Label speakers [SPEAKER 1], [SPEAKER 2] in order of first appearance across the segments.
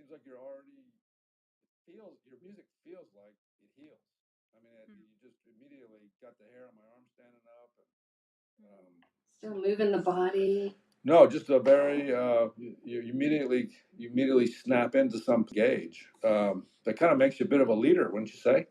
[SPEAKER 1] seems like you're already feels your music feels like it heals. I mean, you just immediately got the hair on my arm standing up, and
[SPEAKER 2] Still moving the body.
[SPEAKER 1] no, just a very you immediately snap into some gauge that kind of makes you a bit of a leader, wouldn't you say?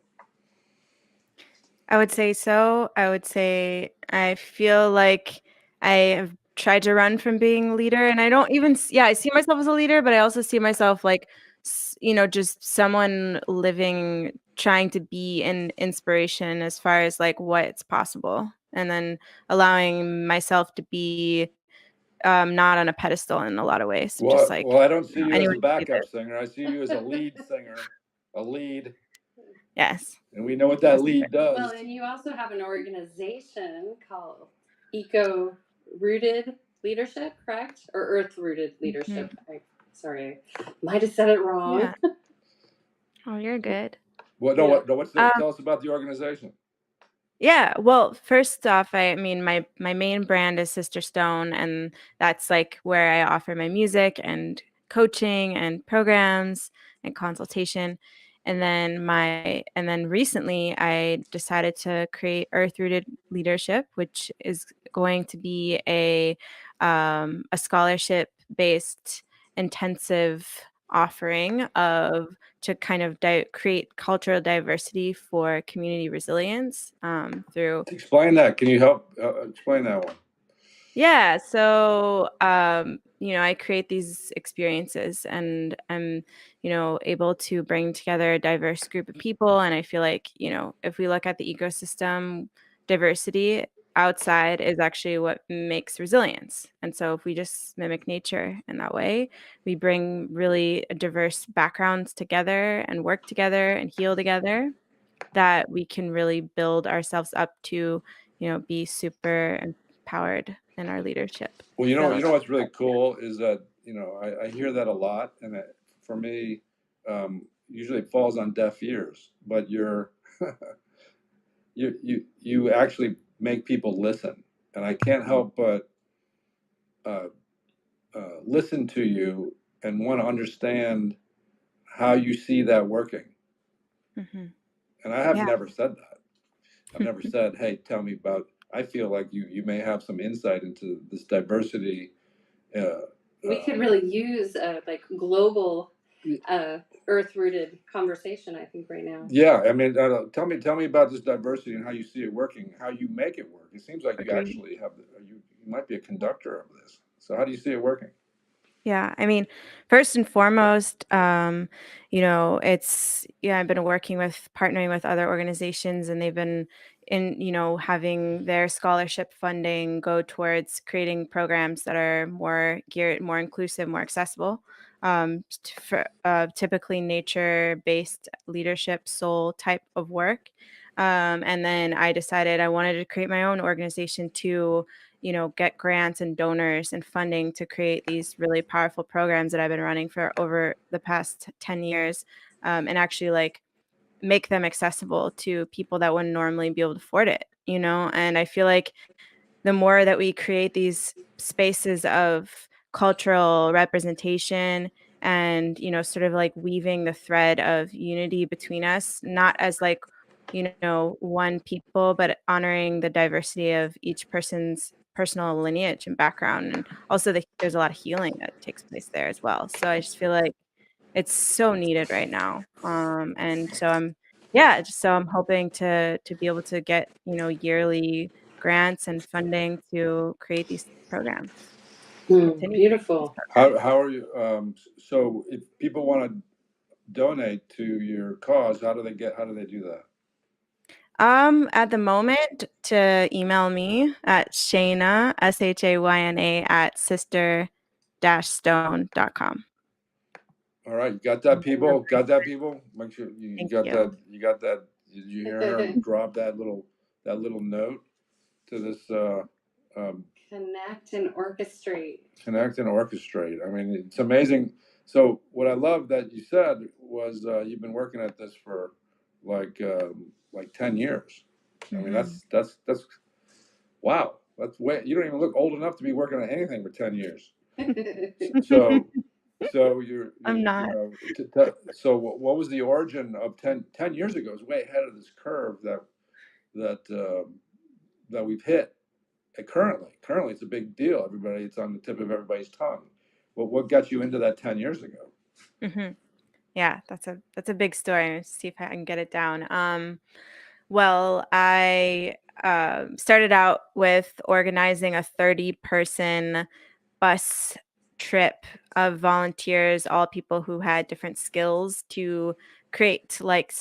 [SPEAKER 3] I would say so. I would say I feel like I have tried to run from being a leader, and I don't even I see myself as a leader, but I also see myself like just someone living, trying to be an inspiration as far as like what's possible, and then allowing myself to be not on a pedestal in a lot of ways, just like
[SPEAKER 1] Well, I don't see you as
[SPEAKER 3] anyone
[SPEAKER 1] a
[SPEAKER 3] can do
[SPEAKER 1] backup
[SPEAKER 3] this.
[SPEAKER 1] singer. I see you as a lead singer, a lead,
[SPEAKER 3] Yes.
[SPEAKER 1] and we know what that lead does.
[SPEAKER 2] Well, and you also have an organization called Eco Rooted Leadership, correct? Or Earth Rooted Leadership. Sorry, might have said it wrong.
[SPEAKER 3] Yeah. Oh, you're good.
[SPEAKER 1] What's that? Tell us about the organization.
[SPEAKER 3] Yeah, well, first off, I mean, my main brand is Sister Stone, and that's like where I offer my music and coaching and programs and consultation. And then recently I decided to create Earth Rooted Leadership, which is going to be a scholarship based intensive offering of to kind of create cultural diversity for community resilience through.
[SPEAKER 1] Explain that. Can you help explain that one?
[SPEAKER 3] Yeah, so I create these experiences, and I'm able to bring together a diverse group of people, and I feel like if we look at the ecosystem, diversity outside is actually what makes resilience. And so if we just mimic nature in that way, we bring really diverse backgrounds together and work together and heal together, that we can really build ourselves up to be super empowered in our leadership.
[SPEAKER 1] Well, you know what's really cool is that I hear that a lot, and for me, usually it falls on deaf ears. But you actually make people listen, and I can't help but listen to you and want to understand how you see that working.
[SPEAKER 3] Mm-hmm.
[SPEAKER 1] And I have never said that. I've never said, "Hey, tell me about." I feel like you may have some insight into this diversity.
[SPEAKER 2] We could really use like global earth-rooted conversation, I think, right now.
[SPEAKER 1] Yeah, I mean, tell me about this diversity and how you see it working, how you make it work. It seems like you actually have you might be a conductor of this. So how do you see it working?
[SPEAKER 3] Yeah, I mean, first and foremost, I've been partnering with other organizations, and they've been having their scholarship funding go towards creating programs that are more geared, more inclusive, more accessible, for typically nature-based leadership, soul type of work. And then I decided I wanted to create my own organization to get grants and donors and funding to create these really powerful programs that I've been running for over the past 10 years, and actually like make them accessible to people that wouldn't normally be able to afford it, And I feel like the more that we create these spaces of cultural representation and, sort of like weaving the thread of unity between us, not as like, one people, but honoring the diversity of each person's personal lineage and background. And also there's a lot of healing that takes place there as well. So I just feel like it's so needed right now. And so I'm hoping to be able to get, yearly grants and funding to create these programs.
[SPEAKER 2] Beautiful.
[SPEAKER 1] How are you? So if people want to donate to your cause, how do they do that?
[SPEAKER 3] At the moment, to email me at Shayna, SHAYNA, at sister-stone.com.
[SPEAKER 1] All right, you got that, people. Got that, people. Make sure you got that. You got that. Did you hear her drop that little note to this?
[SPEAKER 2] Connect and orchestrate.
[SPEAKER 1] Connect and orchestrate. I mean, it's amazing. So what I love that you said was you've been working at this for like 10 years. I mean, that's wow. That's way, you don't even look old enough to be working on anything for 10 years. So So you're
[SPEAKER 3] I'm
[SPEAKER 1] you
[SPEAKER 3] not.
[SPEAKER 1] know so what was the origin of 10 years ago? It's way ahead of this curve that that we've hit. Currently, it's a big deal. Everybody, it's on the tip of everybody's tongue. What got you into that 10 years ago?
[SPEAKER 3] Hmm. Yeah, that's a big story. Let's see if I can get it down. Well, I started out with organizing a 30-person bus trip of volunteers, all people who had different skills to create like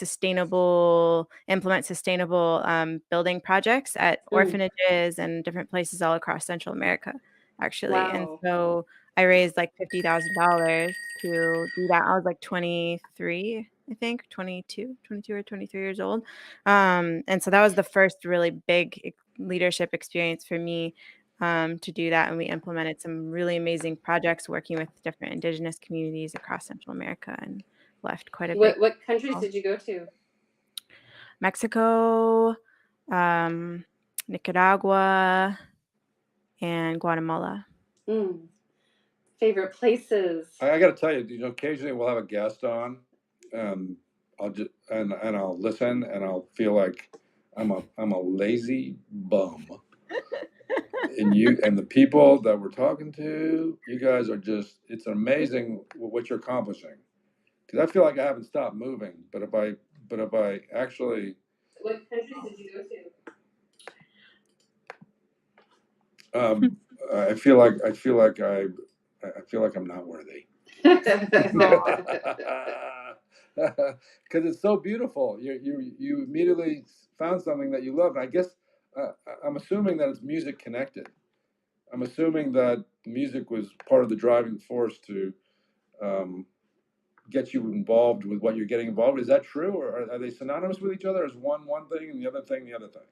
[SPEAKER 3] implement sustainable building projects at
[SPEAKER 2] Mm,
[SPEAKER 3] orphanages and different places all across Central America, actually. And
[SPEAKER 2] wow.
[SPEAKER 3] so I raised like $50,000 to do that. I was like 23, I think, 22 or 23 years old. And so that was the first really big leadership experience for me, to do that. And we implemented some really amazing projects working with different indigenous communities across Central America and left quite a big
[SPEAKER 2] What countries
[SPEAKER 3] trail.
[SPEAKER 2] did you go to?
[SPEAKER 3] Mexico, um, Nicaragua, and Guatemala.
[SPEAKER 2] Mm, favorite places?
[SPEAKER 1] I got to tell you, occasionally we'll have a guest on, and I'll listen, and I'll feel like I'm a lazy bum, and the people that we're talking to, you guys are just, it's amazing what you're accomplishing. Because I feel like I haven't stopped moving, but if I actually,
[SPEAKER 2] What countries did you go to?
[SPEAKER 1] um, I feel like I'm not worthy. Because it's so beautiful. You immediately found something that you love, and I guess I'm assuming that it's music connected. I'm assuming that music was part of the driving force to um, get you involved with what you're getting involved with. Is that true, or are they synonymous with each other? Is one thing and the other thing the other thing?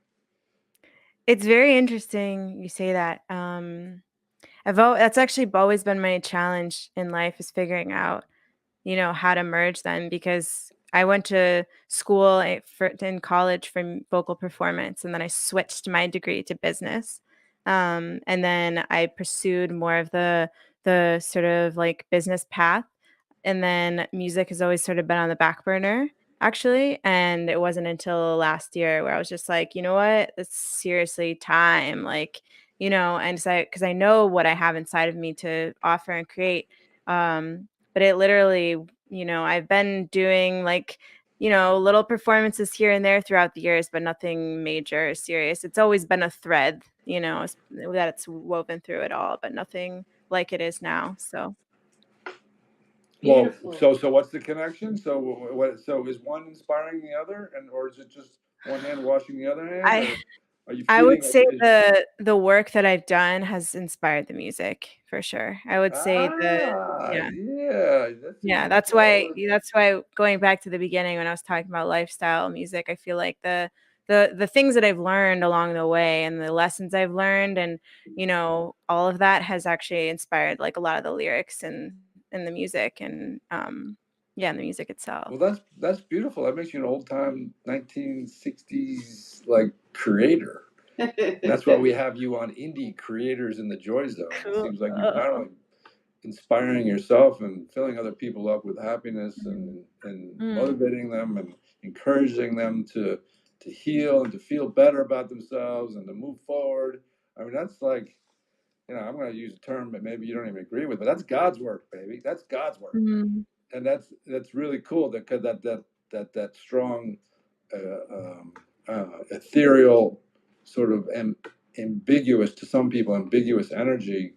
[SPEAKER 3] It's very interesting you say that. That's actually always been my challenge in life, is figuring out, how to merge them, because I went to school in college for vocal performance, and then I switched my degree to business. And then I pursued more of the sort of like business path, and then music has always sort of been on the back burner, actually. And it wasn't until last year where I was just like, you know what, it's seriously time, like, and so because I know what I have inside of me to offer and create. But it literally, I've been doing like, little performances here and there throughout the years, but nothing major or serious. It's always been a thread, that it's woven through it all, but nothing like it is now. So
[SPEAKER 1] Well,
[SPEAKER 2] Beautiful.
[SPEAKER 1] so what's the connection? So what? So is one inspiring the other, or is it just one hand washing the other hand,
[SPEAKER 3] I
[SPEAKER 1] or are you
[SPEAKER 3] I would
[SPEAKER 1] feeding?
[SPEAKER 3] say the work that I've done has inspired the music for sure. I would say yeah.
[SPEAKER 1] Yeah, that's
[SPEAKER 3] Yeah,
[SPEAKER 1] even better.
[SPEAKER 3] that's why going back to the beginning when I was talking about lifestyle music, I feel like the things that I've learned along the way and the lessons I've learned, and, all of that has actually inspired like a lot of the lyrics and the music, and yeah, and the music itself.
[SPEAKER 1] Well, that's beautiful. That makes you an old time 1960s like creator. That's why we have you on Indie Creators in the Joy Zone. It
[SPEAKER 3] Cool.
[SPEAKER 1] seems like you're not only inspiring yourself and filling other people up with happiness and
[SPEAKER 3] Mm,
[SPEAKER 1] motivating them and encouraging them to heal and to feel better about themselves and to move forward. I mean, that's like, I'm going to use a term that maybe you don't even agree with, but that's God's work, baby. That's God's work,
[SPEAKER 3] mm,
[SPEAKER 1] and that's really cool. That strong, uh, um, ethereal, sort of ambiguous to some people, ambiguous energy.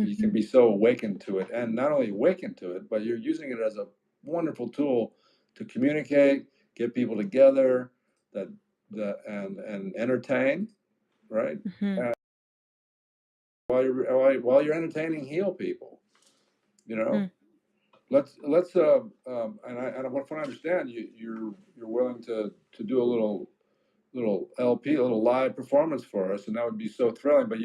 [SPEAKER 1] You can
[SPEAKER 3] mhm,
[SPEAKER 1] be so awakened to it, and not only awakened to it, but you're using it as a wonderful tool to communicate, get people together, and entertain, right?
[SPEAKER 3] mhm,
[SPEAKER 1] And while you're entertaining, heal people. You know,
[SPEAKER 3] mm.
[SPEAKER 1] let's and what I understand, you're willing to do a little LP, a little live performance for us, and that would be so thrilling. But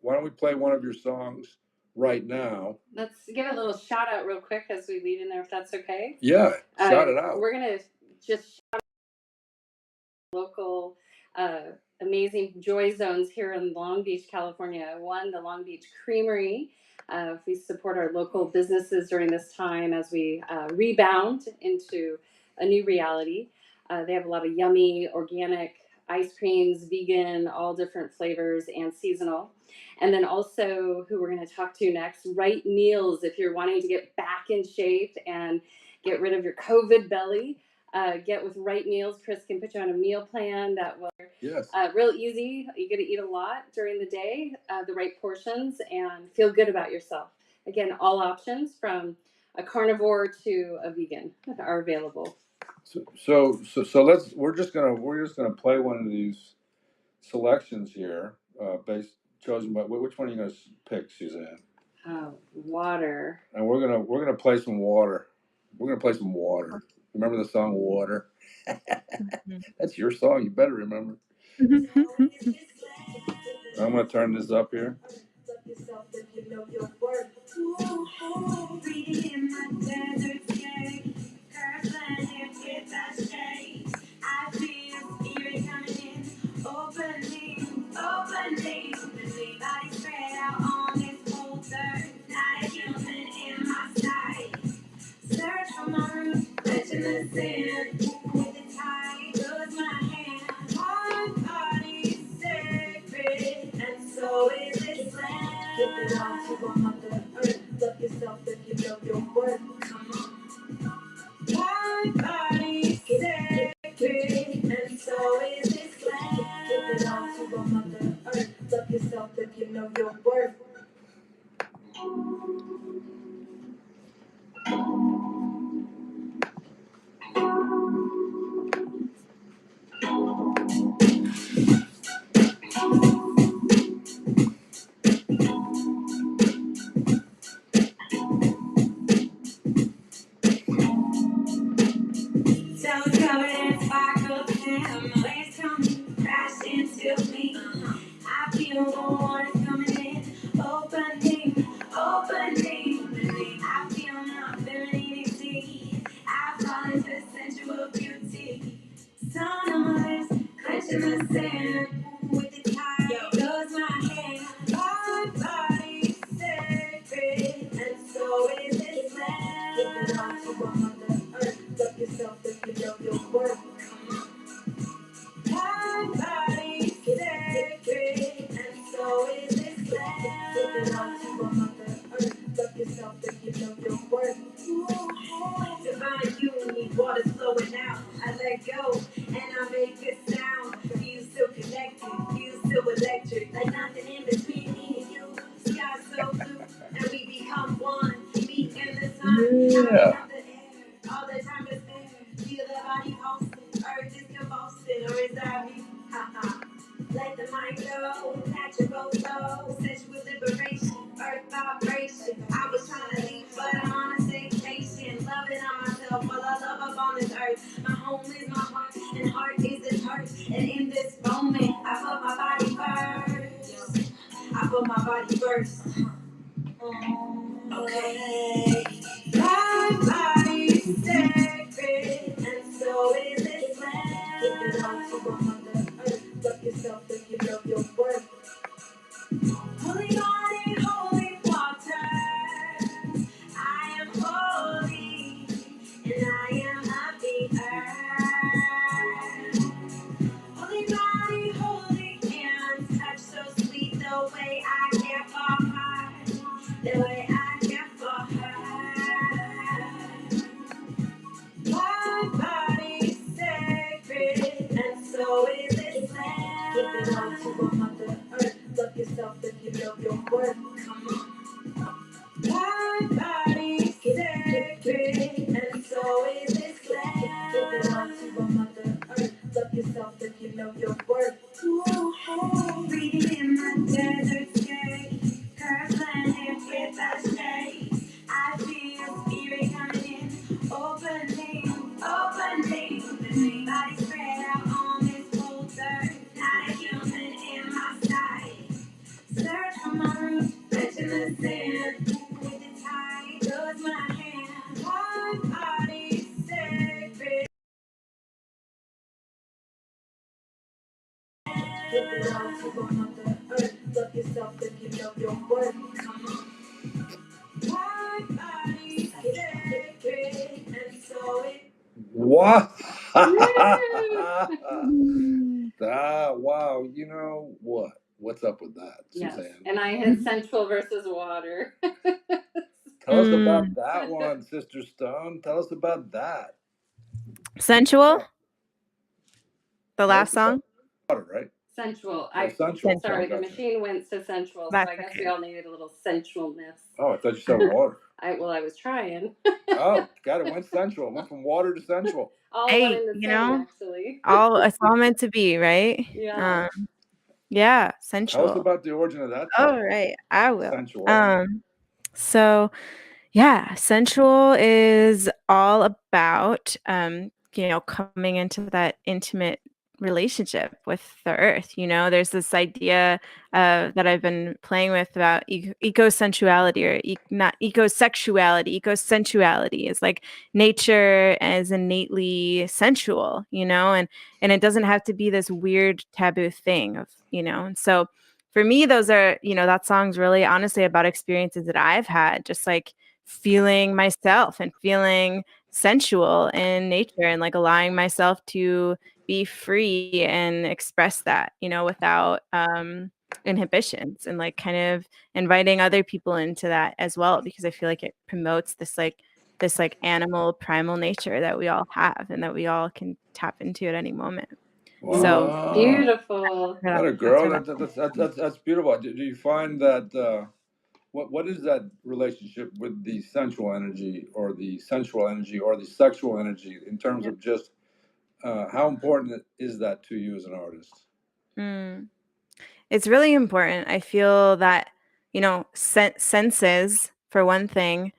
[SPEAKER 1] why don't we play one of your songs right now?
[SPEAKER 2] Let's give a little shout out real quick as we lead in there, if that's okay.
[SPEAKER 1] Yeah, shout it out.
[SPEAKER 2] We're gonna just shout out local amazing JoyZones here in Long Beach, California. One, the Long Beach Creamery. We support our local businesses during this time as we rebound into a new reality. They have a lot of yummy organic ice creams, vegan, all different flavors, and seasonal. And then also, who we're going to talk to next, Right Meals. If you're wanting to get back in shape and get rid of your COVID belly, get with Right Meals. Chris can put you on a meal plan that will real easy. You get to eat a lot during the day, the right portions, and feel good about yourself. Again, all options from a carnivore to a vegan are available.
[SPEAKER 1] So we're just gonna play one of these selections here, chosen by which one are you gonna pick, Suzanne?
[SPEAKER 2] Water.
[SPEAKER 1] And we're gonna play some water. We're gonna play some water. Remember the song Water? That's your song. You better remember. I'm gonna turn this up here. Search for my roots, touching the sand. With the tide goes my hand. My body's sacred, and so is this land. Give it all to a mother earth. Love yourself if you know your worth. Come on. My body's sacred, and so is this land. Give it all to a mother earth. Love yourself if you know your worth. So covered in sparkles and the waves come crashing into me. I feel the water coming in, opening. I feel my femininity. I fall into sensual beauty. Sun on my lips, clenching the sand. With the tide goes my hand. My body's sacred, and so is this land. Give it all to a mother earth. Love yourself if you know your worth. My body's sacred, and so is this land. Give it all to a mother earth. Love yourself if you know your worth. Divine union, water's flowing out. I let go, and I make a sound. Feel so connected, feel so electric. Like nothing in between me and you. Sky so blue, and we become one. Meet in the sun, yeah. All the time is there. Feel the body pulsing, earth is convulsing, or is that me? Ha. Let the mind go, natural flow, sensual liberation, earth vibration. I was trying to leave, but I'm on a vacation, loving on myself while I love up on this earth. My home is my heart, and heart is this hurt. And in this moment, I put my body first. I put my body first. Okay. My body's sacred, and so is this land. Give it all to a mother earth. Love yourself if you know your worth. Holy body, holy water. I am holy, and I am of the earth. Holy body, holy hands, touch so sweet the way I care for her. The way I care for her. My body's sacred, and so is this land. Give it all to a mother earth. Love yourself if you know your worth. Come on. My body's sacred, and so is this land. Give it all to a mother earth. Love yourself if you know your worth. Breathing in the desert sky, curves landed with a shade. I feel spirit coming in, opening. Body spread out on this whole earth. Not a human in my sight. Search for my roots, touching the sand. With the tide goes my hand. My body's sacred. What?
[SPEAKER 3] Mm.
[SPEAKER 1] Wow. You know what? What's up with that,
[SPEAKER 2] Yes.
[SPEAKER 1] Suzanne?
[SPEAKER 2] And I had sensual versus water.
[SPEAKER 1] Tell us about that one, Sister Stone. Tell us about that.
[SPEAKER 3] Sensual, the last song.
[SPEAKER 1] Water, right?
[SPEAKER 2] Sensual.
[SPEAKER 1] Oh, sensual.
[SPEAKER 2] Sorry, the
[SPEAKER 1] Gotcha.
[SPEAKER 2] machine went to sensual, so
[SPEAKER 3] That's
[SPEAKER 2] I guess
[SPEAKER 3] okay.
[SPEAKER 2] we all needed a little sensualness.
[SPEAKER 1] Oh, I thought you said water.
[SPEAKER 2] I was trying.
[SPEAKER 1] Oh, got it. Went sensual. Went from water to sensual.
[SPEAKER 2] All one
[SPEAKER 3] Hey,
[SPEAKER 2] in the
[SPEAKER 3] you
[SPEAKER 2] same,
[SPEAKER 3] know,
[SPEAKER 2] actually.
[SPEAKER 3] it's all meant to be, right?
[SPEAKER 2] Yeah.
[SPEAKER 3] Yeah,
[SPEAKER 1] Tell us
[SPEAKER 3] sensual.
[SPEAKER 1] about the origin of that.
[SPEAKER 3] All right, I will.
[SPEAKER 1] Sensual.
[SPEAKER 3] So yeah, sensual is all about coming into that intimate relationship with the earth. There's this idea that I've been playing with about ecosensuality or not ecosexuality. Ecosensuality is like nature is innately sensual, and it doesn't have to be this weird taboo thing and so for me, those are, that song's really honestly about experiences that I've had, just like feeling myself and feeling sensual in nature and like allowing myself to be free and express that, without inhibitions and like kind of inviting other people into that as well, because I feel like it promotes this animal primal nature that we all have and that we all can tap into at any moment.
[SPEAKER 1] Wow.
[SPEAKER 3] So
[SPEAKER 2] Beautiful.
[SPEAKER 1] What a girl. That's beautiful. Do you find that what is that relationship with the sensual energy or the sensual energy or the sexual energy in terms of just how important is that to you as an artist?
[SPEAKER 3] It's really important. I feel that, senses, for one thing,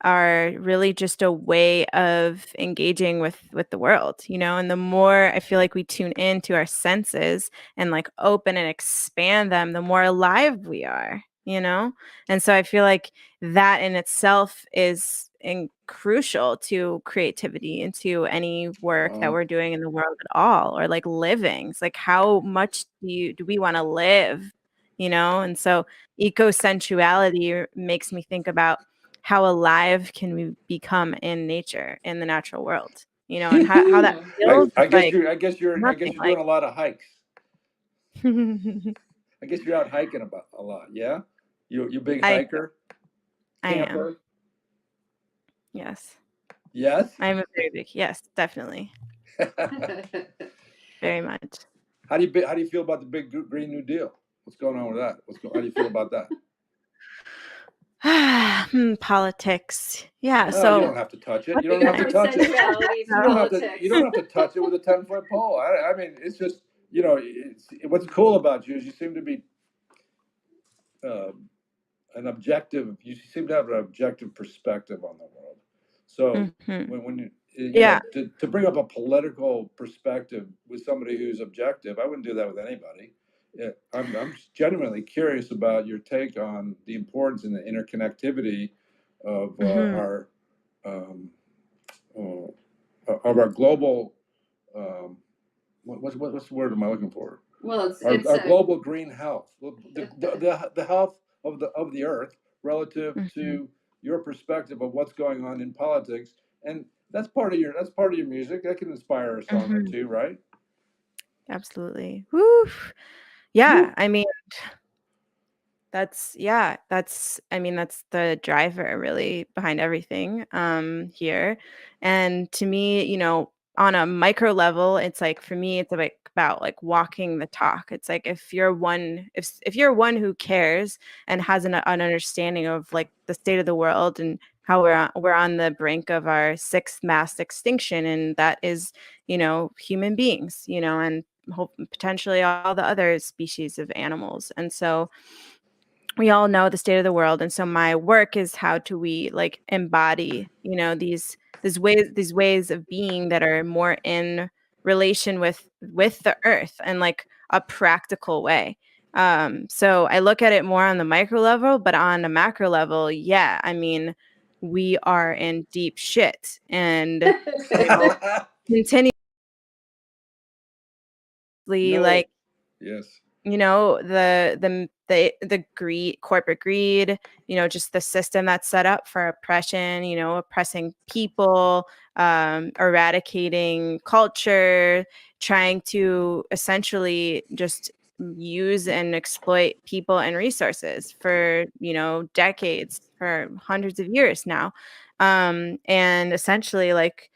[SPEAKER 3] are really just a way of engaging with the world, and the more I feel like we tune into our senses and like open and expand them, the more alive we are. And so I feel like that in itself is crucial to creativity and to any work that we're doing in the world at all, or like living. It's like, how much do we want to live? And so eco-sensuality makes me think about how alive can we become in nature, in the natural world, and how that feels.
[SPEAKER 1] I guess
[SPEAKER 3] like
[SPEAKER 1] I guess you're
[SPEAKER 3] nothing
[SPEAKER 1] doing a lot of hikes. I guess you're out hiking about a lot. Yeah, you big hiker.
[SPEAKER 3] I am.
[SPEAKER 1] Camper.
[SPEAKER 3] Yes.
[SPEAKER 1] Yes.
[SPEAKER 3] I'm a very big. Yes, definitely. Very much.
[SPEAKER 1] How do you feel about the big Green New Deal? What's going on with that? How do you feel about that?
[SPEAKER 3] Politics. Yeah.
[SPEAKER 1] No,
[SPEAKER 3] so
[SPEAKER 1] you don't have to touch it. You don't
[SPEAKER 2] We
[SPEAKER 1] have
[SPEAKER 2] go
[SPEAKER 1] to
[SPEAKER 2] from
[SPEAKER 1] touch it.
[SPEAKER 2] sensuality to
[SPEAKER 1] You don't have
[SPEAKER 2] politics.
[SPEAKER 1] to. You don't have to touch it with a 10-foot pole. I mean, it's just what's cool about you is you seem to be an objective. You seem to have an objective perspective on the world. So when to bring up a political perspective with somebody who's objective, I wouldn't do that with anybody. I'm genuinely curious about your take on the importance and the interconnectivity of our global what's the word am I looking for?
[SPEAKER 2] Well,
[SPEAKER 1] our global green health, the health of the earth relative to your perspective of what's going on in politics, and that's part of your music. That can inspire a song or two, right?
[SPEAKER 3] Absolutely. Woo. Yeah. I mean, that's the driver really behind everything here. And to me, on a micro level, it's like, for me, it's about like walking the talk. It's like, if you're one who cares and has an understanding of like the state of the world and how we're on the brink of our sixth mass extinction, and that is human beings, and potentially all the other species of animals. And so we all know the state of the world, and so my work is, how do we like embody these ways of being that are more in relation with the earth and like a practical way. So I look at it more on the micro level, but on a macro level, yeah, I mean, we are in deep shit, and continuously like
[SPEAKER 1] Yes.
[SPEAKER 3] You know, the greed, corporate greed, you know, just the system that's set up for oppression, you know, oppressing people, eradicating culture, trying to essentially just use and exploit people and resources for, you know, decades, for hundreds of years now. And essentially, like,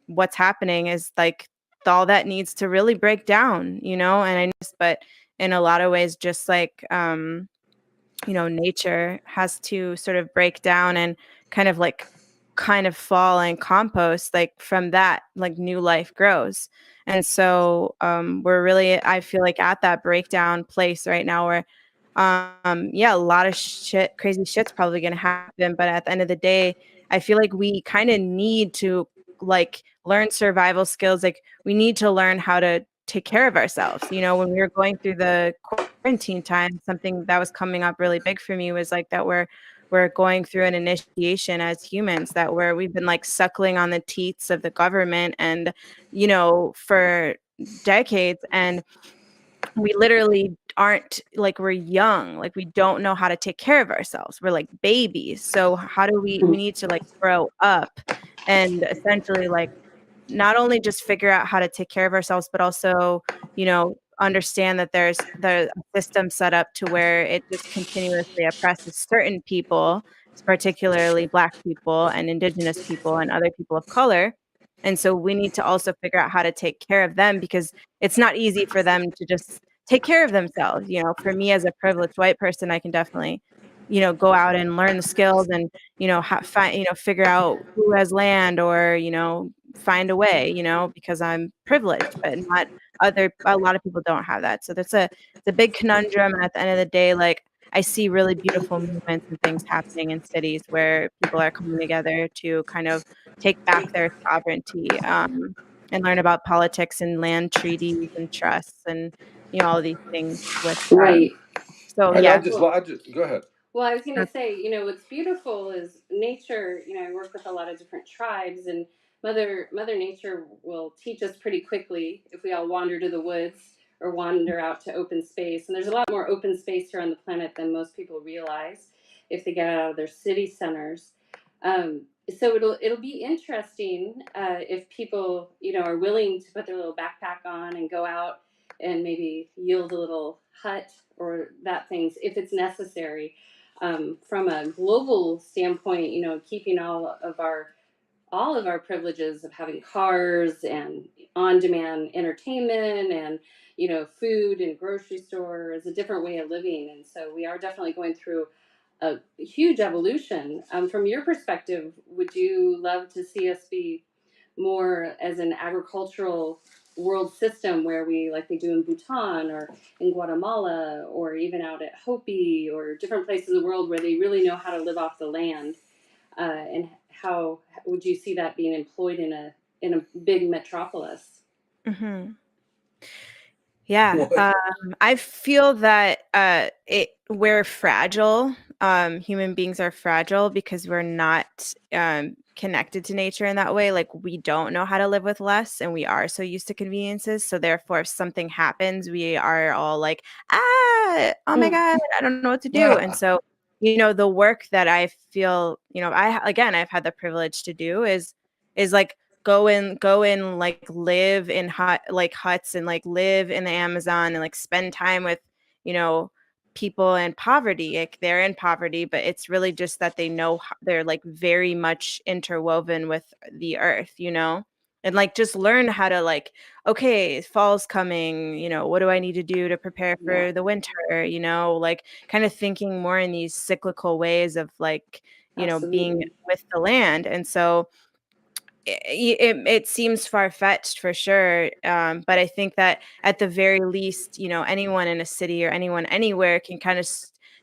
[SPEAKER 3] what's happening is like all that needs to really break down, you know, and I just, but in a lot of ways, just like, you know, nature has to sort of break down and kind of like kind of fall and compost, like from that, like new life grows. And so we're really, I feel like at that breakdown place right now where yeah, a lot of shit, crazy shit's probably gonna happen. But at the end of the day, I feel like we kind of need to like learn survival skills. Like we need to learn how to take care of ourselves. You know, when we were going through the quarantine time, something that was coming up really big for me was like that we're going through an initiation as humans, that we've been like suckling on the teats of the government and, you know, for decades. And we literally aren't like, we're young, like we don't know how to take care of ourselves, we're like babies. So how do we need to like grow up and essentially like not only just figure out how to take care of ourselves, but also, you know, understand that there's the system set up to where it just continuously oppresses certain people, particularly Black people and Indigenous people and other people of color. And so we need to also figure out how to take care of them, because it's not easy for them to just take care of themselves. You know, for me as a privileged white person, I can definitely, you know, go out and learn the skills and, you know, find, you know, figure out who has land or, you know, find a way, you know, because I'm privileged, but not a lot of people don't have that. So it's a big conundrum. And at the end of the day, like I see really beautiful movements and things happening in cities where people are coming together to kind of take back their sovereignty, and learn about politics and land treaties and trusts and, you know, all these things with,
[SPEAKER 2] Right.
[SPEAKER 3] so
[SPEAKER 1] I
[SPEAKER 3] yeah.
[SPEAKER 1] just, I just go ahead.
[SPEAKER 2] Well, I was going to say, you know, what's beautiful is nature. You know, I work with a lot of different tribes, and Mother Nature will teach us pretty quickly if we all wander to the woods or wander out to open space. And there's a lot more open space here on the planet than most people realize if they get out of their city centers. So it'll be interesting if people, you know, are willing to put their little backpack on and go out and maybe yield a little hut or that things if it's necessary. From a global standpoint, you know, keeping all of our privileges of having cars and on-demand entertainment and, you know, food and grocery store is a different way of living, and so we are definitely going through a huge evolution. From your perspective, would you love to see us be more as an agricultural world system where we, like they do in Bhutan or in Guatemala or even out at Hopi or different places of the world where they really know how to live off the land? And how would you see that being employed in a big metropolis?
[SPEAKER 3] Mhm. Yeah,
[SPEAKER 1] What?
[SPEAKER 3] I feel that we're fragile. Human beings are fragile because we're not connected to nature in that way. Like we don't know how to live with less, and we are so used to conveniences. So therefore, if something happens, we are all like, "Ah, oh my
[SPEAKER 2] Mm.
[SPEAKER 3] God, I don't know what to do." And so, you know, the work that I feel, you know, I've had the privilege to do is like go in like live in huts and like live in the Amazon and like spend time with, you know, people in poverty. Like they're in poverty, but it's really just that they know they're like very much interwoven with the earth, you know? And like just learn how to like, okay, fall's coming, you know, what do I need to do to prepare
[SPEAKER 2] Yeah,
[SPEAKER 3] for the winter, you know, like kind of thinking more in these cyclical ways of like, you know, being
[SPEAKER 2] absolutely.
[SPEAKER 3] with the land. And so it seems far-fetched for sure, but I think that at the very least, you know, anyone in a city or anyone anywhere can kind of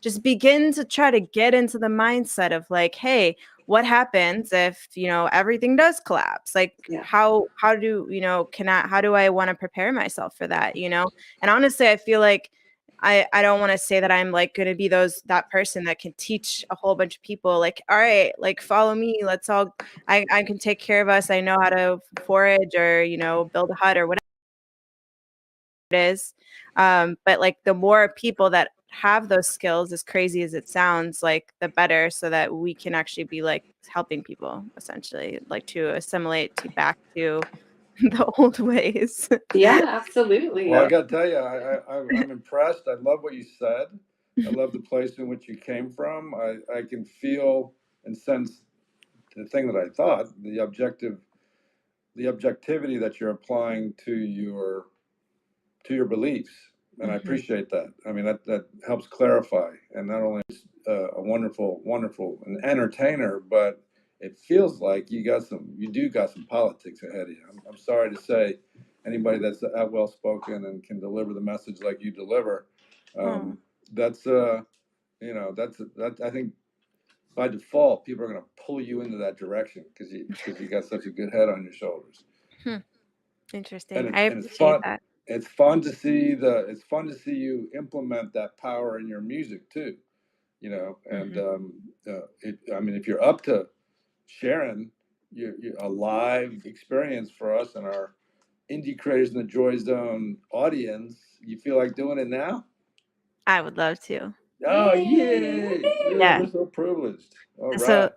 [SPEAKER 3] just begin to try to get into the mindset of like, hey, what happens if, you know, everything does collapse? Like
[SPEAKER 2] Yeah,
[SPEAKER 3] how do, you know, how do I want to prepare myself for that, you know? And honestly, I feel like I don't want to say that I'm like going to be that person that can teach a whole bunch of people like, all right, like follow me, let's all, I can take care of us. I know how to forage or, you know, build a hut or whatever is. But like the more people that have those skills, as crazy as it sounds, like the better, so that we can actually be like helping people essentially, like to assimilate back to the old ways.
[SPEAKER 2] Yeah, absolutely.
[SPEAKER 1] Well, I got to tell you, I'm impressed. I love what you said. I love the place in which you came from. I can feel and sense the thing that I thought, the objectivity that you're applying to your beliefs, and I appreciate that. I mean, that helps clarify, and not only is a wonderful an entertainer, but it feels like you got some politics ahead of you. I'm sorry to say, anybody that's that well spoken and can deliver the message like you deliver, that's that I think by default people are going to pull you into that direction because you got such a good head on your shoulders.
[SPEAKER 3] Interesting. I appreciate that.
[SPEAKER 1] It's fun to see you implement that power in your music too, and I mean, if you're up to sharing a live experience for us and our indie creators in the JoyZone audience, you feel like doing it now?
[SPEAKER 3] I would love to.
[SPEAKER 1] Oh, yay!
[SPEAKER 3] Yeah.
[SPEAKER 1] We're so privileged. All
[SPEAKER 3] So
[SPEAKER 1] right.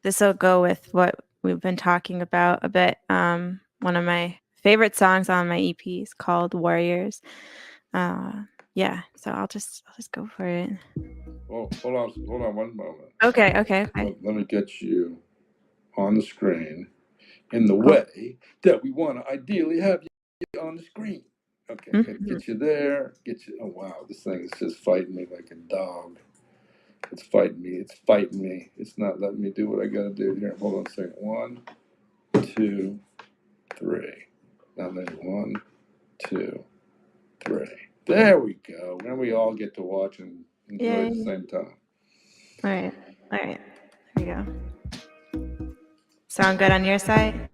[SPEAKER 3] this will go with what we've been talking about a bit. One of my favorite songs on my EP is called Warriors. Yeah, so I'll just go for it.
[SPEAKER 1] Oh, hold on one moment.
[SPEAKER 3] Okay.
[SPEAKER 1] Let me get you on the screen in the way that we want to ideally have you on the screen. Okay, get you there. Oh wow, this thing is just fighting me like a dog. It's fighting me. It's not letting me do what I gotta do here. Hold on a second. 1, 2, 3. Now then, 1, 2, 3. There we go. Then we all get to watch and enjoy at the same time.
[SPEAKER 3] All right. There we go. Sound good on your side?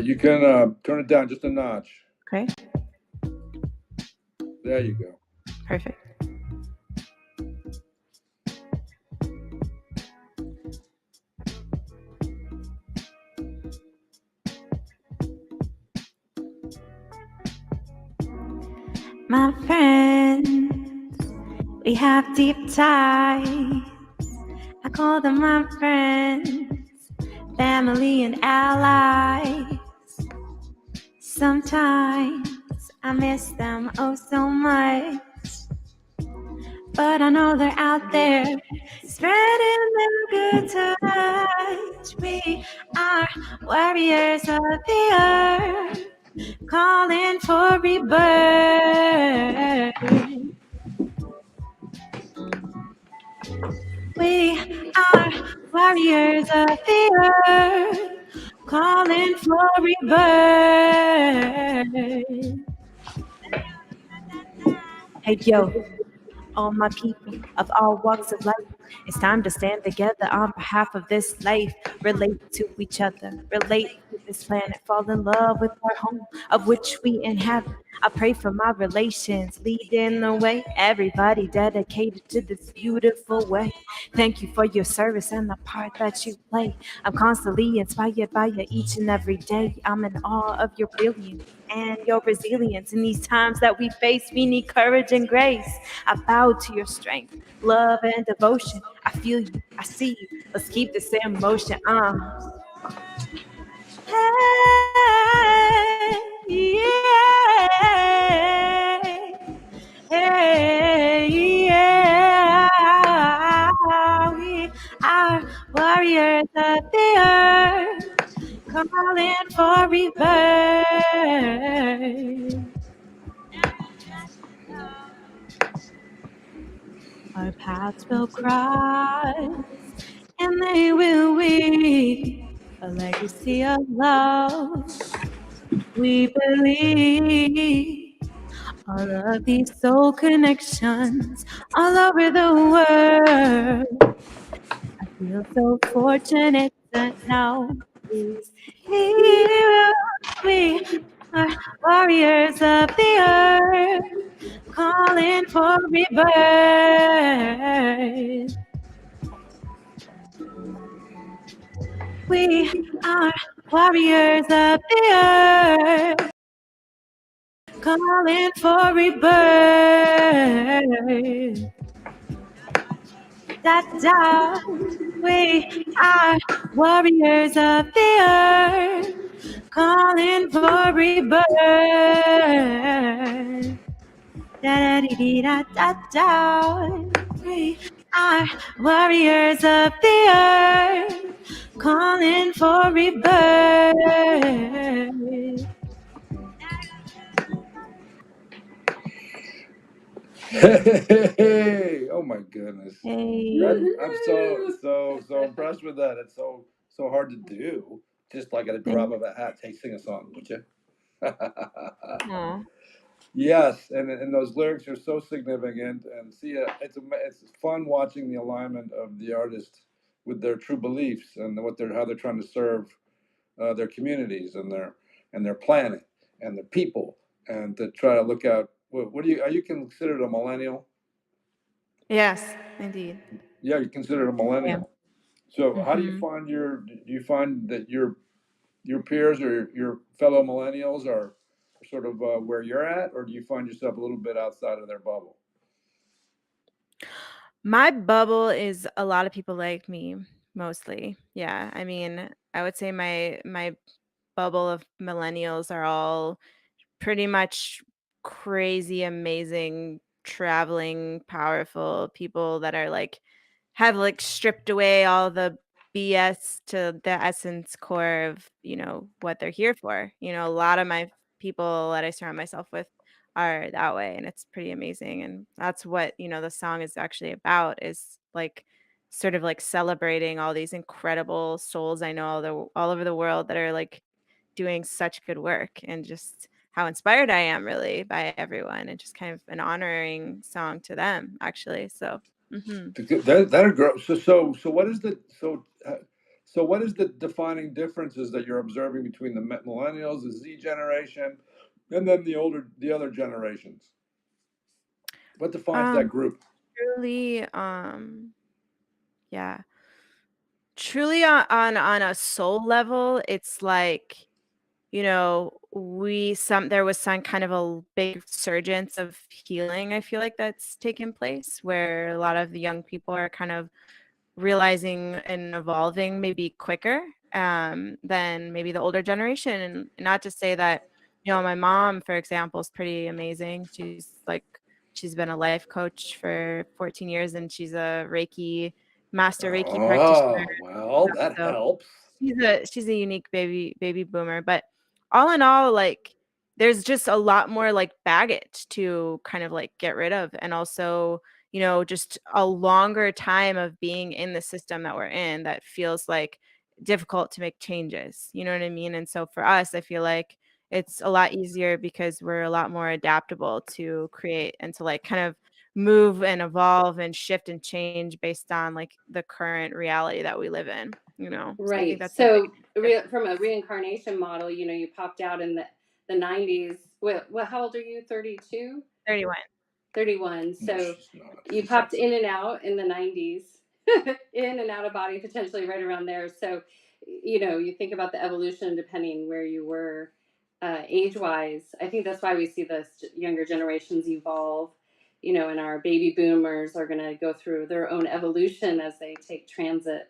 [SPEAKER 1] You can turn it down just a notch.
[SPEAKER 3] Okay.
[SPEAKER 1] There you go.
[SPEAKER 3] Perfect. My friends, we have deep ties. I call them my friends, family and allies. Sometimes I miss them oh so much, but I know they're out there spreading the good touch. We are warriors of the earth, calling for rebirth. We are warriors of the earth, calling for rebirth. Hey yo, all my people of all walks of life, it's time to stand together on behalf of this life. Relate to each other, relate to this planet, fall in love with our home of which we inhabit. I pray for my relations, leading the way. Everybody dedicated to this beautiful way. Thank you for your service and the part that you play. I'm constantly inspired by you each and every day. I'm in awe of your brilliance and your resilience. In these times that we face, we need courage and grace. I bow to your strength, love, and devotion. I feel you, I see you. Let's keep this in motion. Hey, yeah. We are warriors of the earth, calling for rebirth. Our paths will cross, and they will weave a legacy of love. We believe all of these soul connections all over the world. I feel so fortunate to know these heroes. We are warriors of the earth, calling for rebirth. We are warriors of the earth. calling for rebirth. Da, we are warriors of the earth, calling for rebirth. Da. We are warriors of the earth, calling for rebirth.
[SPEAKER 1] Hey, oh my goodness.
[SPEAKER 3] Hey.
[SPEAKER 1] I'm so impressed with that. It's so hard to do. Just like at a drop of a hat. Hey, sing a song, would you?
[SPEAKER 3] Aw.
[SPEAKER 1] Yes, and those lyrics are so significant. And see, it's fun watching the alignment of the artist with their true beliefs and how they're trying to serve their communities and their planet and their people, and to try to look out. What are you considered a millennial?
[SPEAKER 3] Yes, indeed.
[SPEAKER 1] Yeah, you're considered a millennial. So how do you
[SPEAKER 3] Mhm.
[SPEAKER 1] find do you find that your peers or your fellow millennials are sort of where you're at, or do you find yourself a little bit outside of their bubble?
[SPEAKER 3] My bubble is a lot of people like me, mostly. Yeah, I mean, I would say my bubble of millennials are all pretty much crazy, amazing, traveling, powerful people that are like have like stripped away all the BS to the essence core of, what they're here for. A lot of my people that I surround myself with are that way, and it's pretty amazing. And that's what, the song is actually about, is like sort of like celebrating all these incredible souls I know all over the world that are like doing such good work, and just how inspired I am really by everyone, and just kind of an honoring song to them actually. So,
[SPEAKER 1] That are grow. So what is what is the defining differences that you're observing between the millennials, the Z generation, and then the other generations? What defines that
[SPEAKER 3] um,
[SPEAKER 1] group?
[SPEAKER 3] truly, yeah, truly on a soul level, it's like, there was some kind of a big surgence of healing. I feel like that's taken place where a lot of the young people are kind of realizing and evolving maybe quicker than maybe the older generation. And not to say that, my mom, for example, is pretty amazing. She's been a life coach for 14 years, and she's a master Reiki practitioner.
[SPEAKER 1] Oh, well, that
[SPEAKER 3] So
[SPEAKER 1] helps.
[SPEAKER 3] she's a unique baby boomer, but all in all, like, there's just a lot more, like, baggage to kind of, like, get rid of, and also, just a longer time of being in the system that we're in that feels, like, difficult to make changes, you know what I mean? And so for us, I feel like it's a lot easier because we're a lot more adaptable to create and to, like, kind of move and evolve and shift and change based on, like, the current reality that we live in. So I think
[SPEAKER 2] Right.
[SPEAKER 3] that's a big
[SPEAKER 2] So
[SPEAKER 3] difference.
[SPEAKER 2] from a reincarnation model, you popped out in the 90s. What how old are you? 32?
[SPEAKER 3] 31.
[SPEAKER 2] 31.
[SPEAKER 1] No,
[SPEAKER 2] So
[SPEAKER 1] she's not.
[SPEAKER 2] you
[SPEAKER 1] She's
[SPEAKER 2] popped
[SPEAKER 1] something.
[SPEAKER 2] in and out in the 90s, in and out of body potentially right around there. So, you think about the evolution depending where you were age wise. I think that's why we see the younger generations evolve. And our baby boomers are going to go through their own evolution as they take transit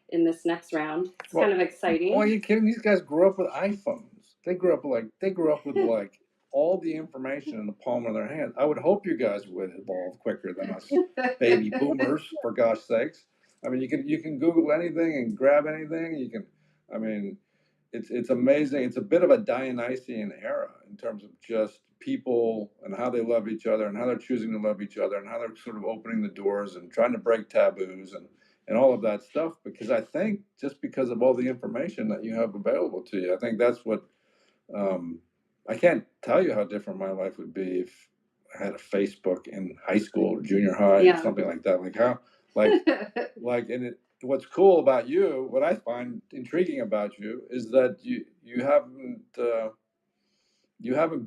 [SPEAKER 2] in this next round. It's kind
[SPEAKER 1] Well,
[SPEAKER 2] of
[SPEAKER 1] are
[SPEAKER 2] exciting.
[SPEAKER 1] you kidding? These guys grew up with iPhones. They grew up with like all the information in the palm of their hand. I would hope you guys would evolve quicker than us baby boomers, for gosh sakes. I mean, you can Google anything and grab anything. I mean, it's amazing. It's a bit of a Dionysian era in terms of just people and how they love each other and how they're choosing to love each other and how they're sort of opening the doors and trying to break taboos and all of that stuff, because I think just because of all the information that you have available to you, I think that's what um, I can't tell you how different my life would be if I had a Facebook in high school or junior high or
[SPEAKER 2] Yeah.
[SPEAKER 1] something like that. Like and what's cool about you, what I find intriguing about you, is that you haven't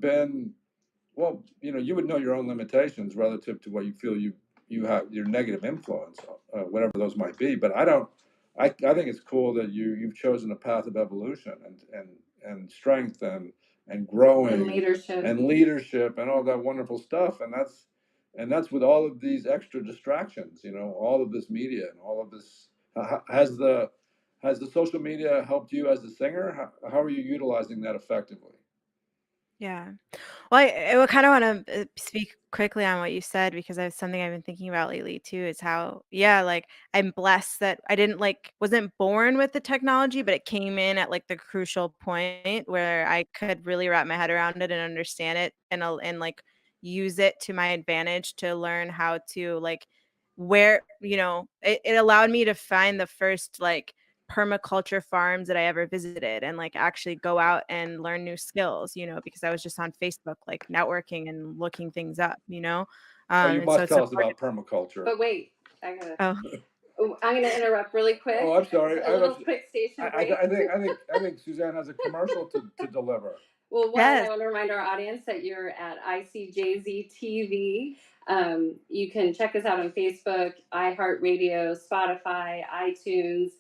[SPEAKER 1] been, well, you would know your own limitations relative to what you feel you have your negative influence, whatever those might be. But I don't. I think it's cool that you've chosen a path of evolution and strength and growing
[SPEAKER 2] And leadership.
[SPEAKER 1] and leadership and all that wonderful stuff. And that's with all of these extra distractions, you know, all of this media and all of this. Has the social media helped you as a singer? How are you utilizing that effectively?
[SPEAKER 3] Yeah. Well, I kind of want to speak quickly on what you said because that's something I've been thinking about lately too. Is how, yeah, like I'm blessed that I didn't wasn't born with the technology, but it came in at like the crucial point where I could really wrap my head around it and understand it and like use it to my advantage to learn how to like where it allowed me to find the first like permaculture farms that I ever visited and like actually go out and learn new skills, because I was just on Facebook, like networking and looking things up,
[SPEAKER 1] Oh, you
[SPEAKER 3] and so
[SPEAKER 1] must
[SPEAKER 3] it's
[SPEAKER 1] tell us
[SPEAKER 3] important.
[SPEAKER 1] about permaculture.
[SPEAKER 2] But wait, I gotta.
[SPEAKER 3] Oh,
[SPEAKER 2] Oh, I'm gonna interrupt really quick.
[SPEAKER 1] Oh, I'm sorry.
[SPEAKER 2] A little quick station break.
[SPEAKER 1] I think Suzanne has a commercial to deliver.
[SPEAKER 2] Well, one, I
[SPEAKER 3] yes.
[SPEAKER 2] want to remind our audience that you're at ICJZ TV. You can check us out on Facebook, iHeartRadio, Spotify, iTunes,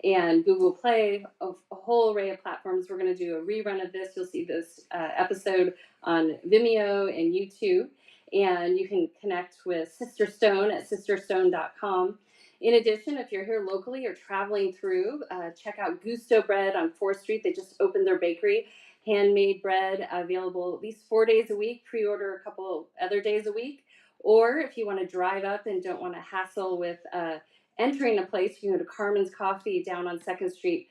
[SPEAKER 2] and Google Play, a whole array of platforms. We're going to do a rerun of this. You'll see this episode on Vimeo and YouTube. And you can connect with Sister Stone at sisterstone.com. In addition, if you're here locally or traveling through, check out Gusto Bread on 4th Street. They just opened their bakery. Handmade bread available at least 4 days a week. Pre-order a couple other days a week. Or if you want to drive up and don't want to hassle with entering a place, you can go to Carmen's Coffee down on 2nd Street,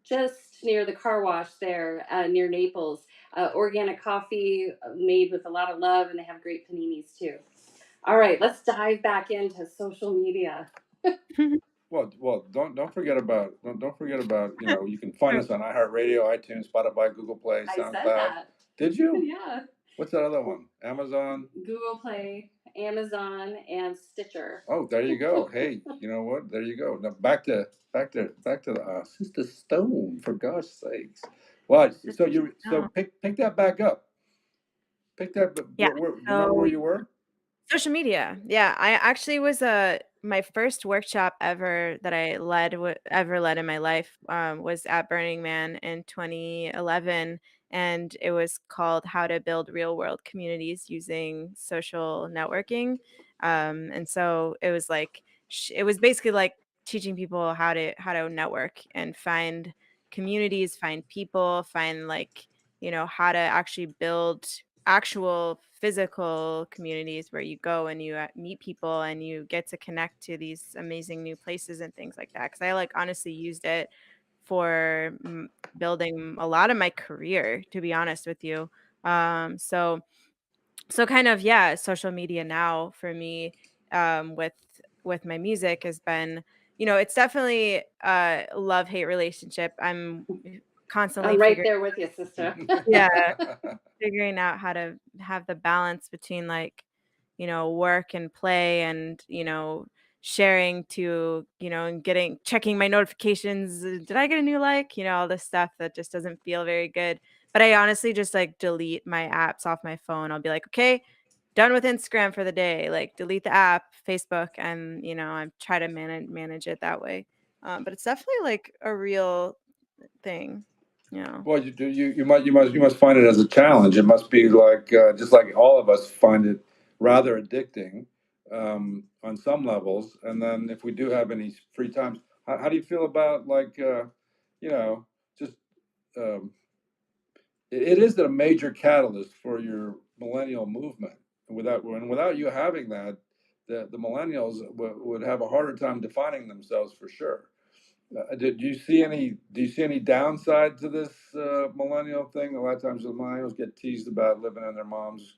[SPEAKER 2] just near the car wash there, near Naples. Organic coffee made with a lot of love, and they have great paninis too. All right, let's dive back into social media.
[SPEAKER 1] Well, don't forget about you can find us on iHeartRadio, iTunes, Spotify, Google Play,
[SPEAKER 2] I said
[SPEAKER 1] SoundCloud.
[SPEAKER 2] that.
[SPEAKER 1] Did you?
[SPEAKER 2] Yeah.
[SPEAKER 1] What's that other one? Amazon.
[SPEAKER 2] Google Play, Amazon, and Stitcher.
[SPEAKER 1] Oh, there you go. Hey, you know what? There you go. Now back to the Sister Stone, for gosh sakes. What? So pick that back up. Pick that.
[SPEAKER 3] Yeah.
[SPEAKER 1] Remember where you were?
[SPEAKER 3] Social media. Yeah, I actually was my first workshop ever that I ever led in my life was at Burning Man in 2011, and it was called How to Build Real World Communities Using Social Networking. And so it was like it was basically like teaching people how to network and find communities, find people, find like how to actually build actual physical communities where you go and you meet people and you get to connect to these amazing new places and things like that. Because I like honestly used it for building a lot of my career, to be honest with you. So kind of, yeah, social media now for me, with my music has been, it's definitely a love hate relationship. I'm constantly
[SPEAKER 2] I'm right
[SPEAKER 3] figuring
[SPEAKER 2] there with you, sister.
[SPEAKER 3] yeah, figuring out how to have the balance between like, work and play and, sharing to, and checking my notifications. Did I get a new like? All this stuff that just doesn't feel very good. But I honestly just like delete my apps off my phone. I'll be like, okay, done with Instagram for the day. Like delete the app, Facebook, and I try to manage it that way. But it's definitely like a real thing. Yeah.
[SPEAKER 1] Well, you must find it as a challenge. It must be like just like all of us find it rather addicting on some levels. And then if we do have any free times, how do you feel about like you know just um, it is a major catalyst for your millennial movement. Without you having that, the millennials would have a harder time defining themselves for sure. Do you see any downside to this millennial thing? A lot of times the millennials get teased about living in their mom's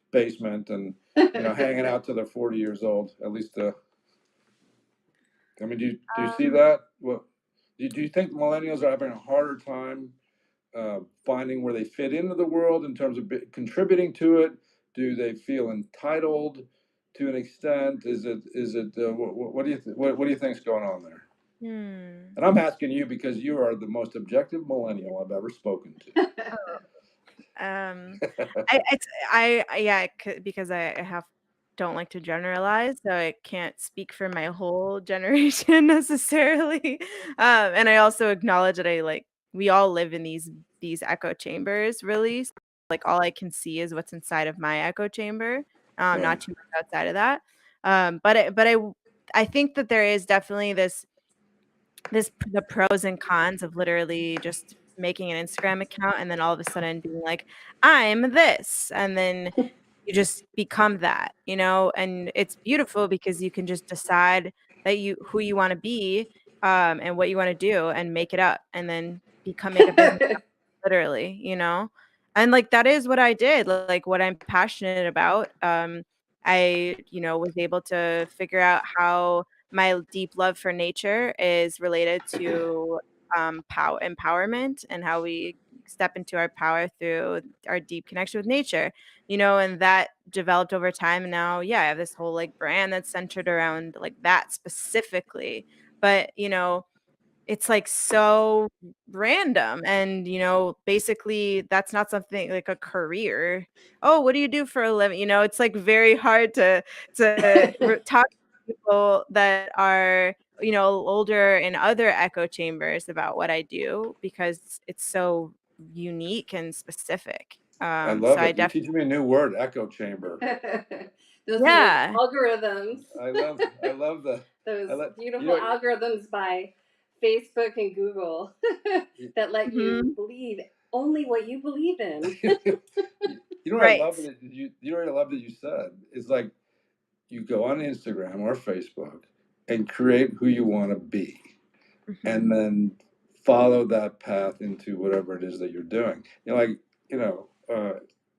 [SPEAKER 1] basement and hanging out till they're 40 years old. At least, I mean, do you see that? Well, do you think millennials are having a harder time finding where they fit into the world in terms of contributing to it? Do they feel entitled to an extent? Is it what do you what do you think's going on there?
[SPEAKER 3] Hmm.
[SPEAKER 1] And I'm asking you because you are the most objective millennial I've ever spoken to.
[SPEAKER 3] Um, yeah, because I have don't like to generalize, so I can't speak for my whole generation necessarily. And I also acknowledge that we all live in these these echo chambers really. So, like all I can see is what's inside of my echo chamber,
[SPEAKER 1] Right.
[SPEAKER 3] not too much outside of that. I think that there is definitely the pros and cons of literally just making an Instagram account and then all of a sudden being like, I'm this, and then you just become that, and it's beautiful because you can just decide that you who you want to be, and what you want to do and make it up and then make a business literally, and like that is what I did, like what I'm passionate about. I was able to figure out how my deep love for nature is related to power empowerment and how we step into our power through our deep connection with nature, and that developed over time. And now, yeah, I have this whole like brand that's centered around like that specifically. But, it's like so random and, basically that's not something like a career. Oh, what do you do for a living? It's like very hard to talk to people that are, older in other echo chambers about what I do because it's so unique and specific.
[SPEAKER 1] I
[SPEAKER 3] So
[SPEAKER 1] love
[SPEAKER 3] I
[SPEAKER 1] it. You're
[SPEAKER 3] definitely
[SPEAKER 1] teaching me a new word, echo chamber.
[SPEAKER 2] Those new
[SPEAKER 3] yeah.
[SPEAKER 2] algorithms.
[SPEAKER 1] I love the, I
[SPEAKER 2] Those
[SPEAKER 1] let,
[SPEAKER 2] beautiful algorithms by Facebook and Google that let you
[SPEAKER 3] Mhm.
[SPEAKER 2] believe only what you believe in.
[SPEAKER 1] you know what I
[SPEAKER 3] Right.
[SPEAKER 1] love that you know what I love that you said is like you go on Instagram or Facebook and create who you want to be, and
[SPEAKER 3] Mhm.
[SPEAKER 1] then follow that path into whatever it is that you're doing. Like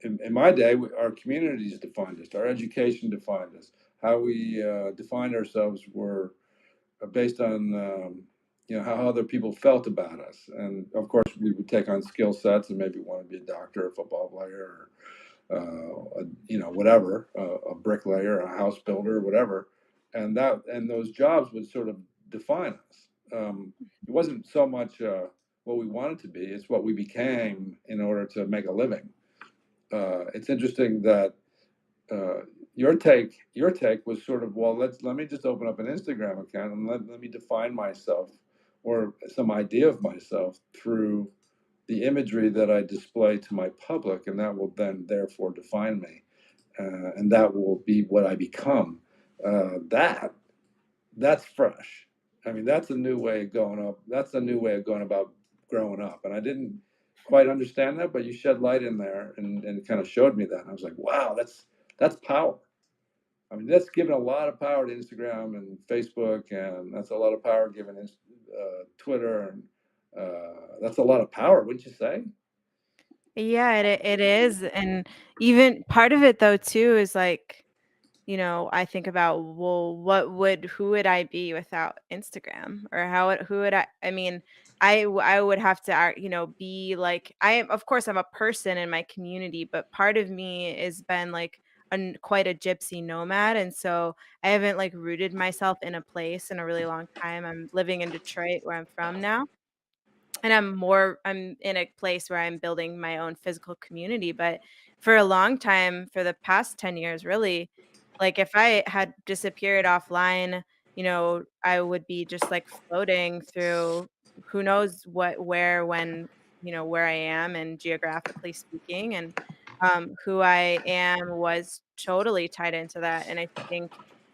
[SPEAKER 1] in my day, our communities defined us, our education defined us, how we defined ourselves were based on how other people felt about us, and of course we would take on skill sets and maybe want to be a doctor, a football player, or whatever, a bricklayer, a house builder, whatever, and those jobs would sort of define us. It wasn't so much what we wanted to be; it's what we became in order to make a living. It's interesting that uh, your take was sort of, well, let me just open up an Instagram account and let me define myself or some idea of myself through the imagery that I display to my public, and that will then therefore define me, and that will be what I become. That's fresh. I mean, that's a new way of going up. That's a new way of going about growing up, and I didn't quite understand that, but you shed light in there and kind of showed me that. And I was like, wow, that's power. I mean, that's given a lot of power to Instagram and Facebook, and that's a lot of power given Twitter, and that's a lot of power, wouldn't you say?
[SPEAKER 3] Yeah, it is, and even part of it though too is like, I think about, well, who would I be without Instagram? Or who would I mean, I would have to, be like, of course, I'm a person in my community, but part of me has been like quite a gypsy nomad. And so I haven't like rooted myself in a place in a really long time. I'm living in Detroit where I'm from now, and I'm in a place where I'm building my own physical community. But for a long time, for the past 10 years really, like if I had disappeared offline, I would be just like floating through who knows what, where, when, where I am and geographically speaking. And who I am was totally tied into that. And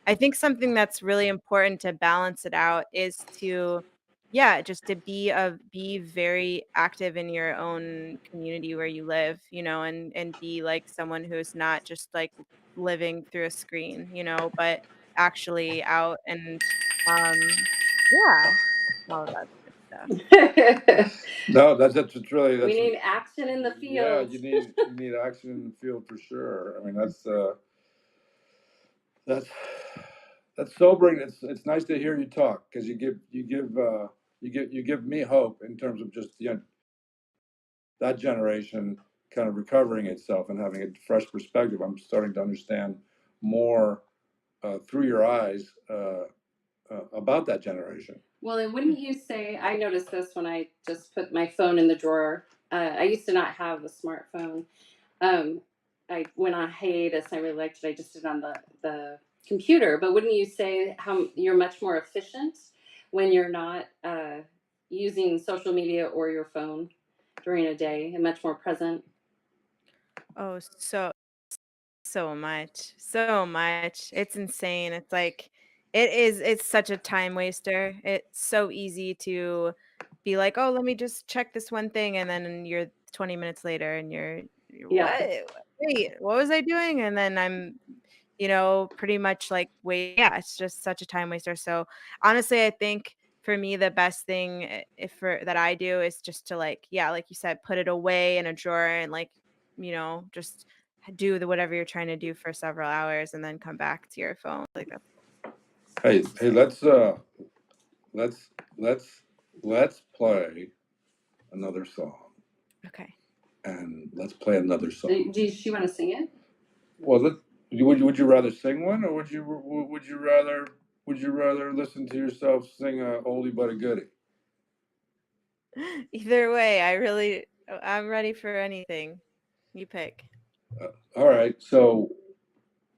[SPEAKER 3] I think something that's really important to balance it out is to, yeah, just to be very active in your own community where you live, and be like someone who's not just like living through a screen, but actually out and yeah, all of that good stuff.
[SPEAKER 1] No, that's really
[SPEAKER 2] We
[SPEAKER 1] that's
[SPEAKER 2] need action in the
[SPEAKER 1] yeah.
[SPEAKER 2] field.
[SPEAKER 1] You need action in the field for sure. I mean, that's that's sobering. It's nice to hear you talk because you give me hope in terms of just that generation kind of recovering itself and having a fresh perspective. I'm starting to understand more through your eyes about that generation.
[SPEAKER 2] Well, and wouldn't you say, I noticed this when I just put my phone in the drawer. I used to not have a smartphone. Um, I went on hiatus. I really liked it. I just did it on the computer. But wouldn't you say how you're much more efficient when you're not using social media or your phone? during a day and much more present.
[SPEAKER 3] Oh, so much. So much. It's insane. It's like it's such a time waster. It's so easy to be like, "Oh, let me just check this one thing," and then you're 20 minutes later and you're
[SPEAKER 2] Yeah.
[SPEAKER 3] what? Wait, what was I doing? And then I'm, pretty much like, wait, yeah, it's just such a time waster. So honestly, I think for me, the best thing if for that I do is just to like, yeah, like you said, put it away in a drawer and like, just do the whatever you're trying to do for several hours and then come back to your phone. Like that's
[SPEAKER 1] Hey, let's let's play another song,
[SPEAKER 3] okay.
[SPEAKER 1] and let's play another song.
[SPEAKER 2] Does she want to sing it?
[SPEAKER 1] Well, would you rather sing one, or would you rather listen to yourself sing a oldie but a goodie?
[SPEAKER 3] Either way, I'm ready for anything. You pick.
[SPEAKER 1] All right, so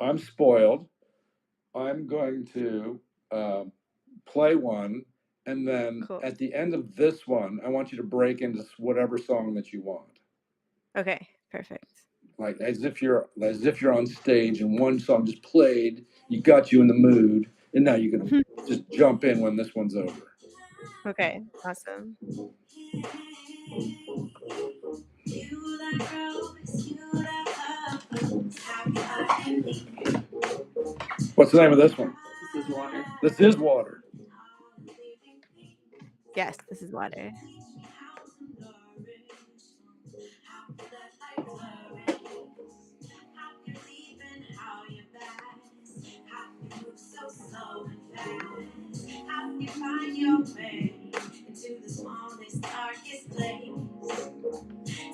[SPEAKER 1] I'm spoiled. I'm going to play one, and then
[SPEAKER 3] Cool.
[SPEAKER 1] at the end of this one, I want you to break into whatever song that you want,
[SPEAKER 3] Okay, perfect.
[SPEAKER 1] like as if you're on stage and one song just played, you got you in the mood, and now you're gonna just jump in when this one's over.
[SPEAKER 3] Okay, awesome.
[SPEAKER 1] What's the name of this one?
[SPEAKER 2] This is Water.
[SPEAKER 1] This is Water.
[SPEAKER 3] Yes, this is water.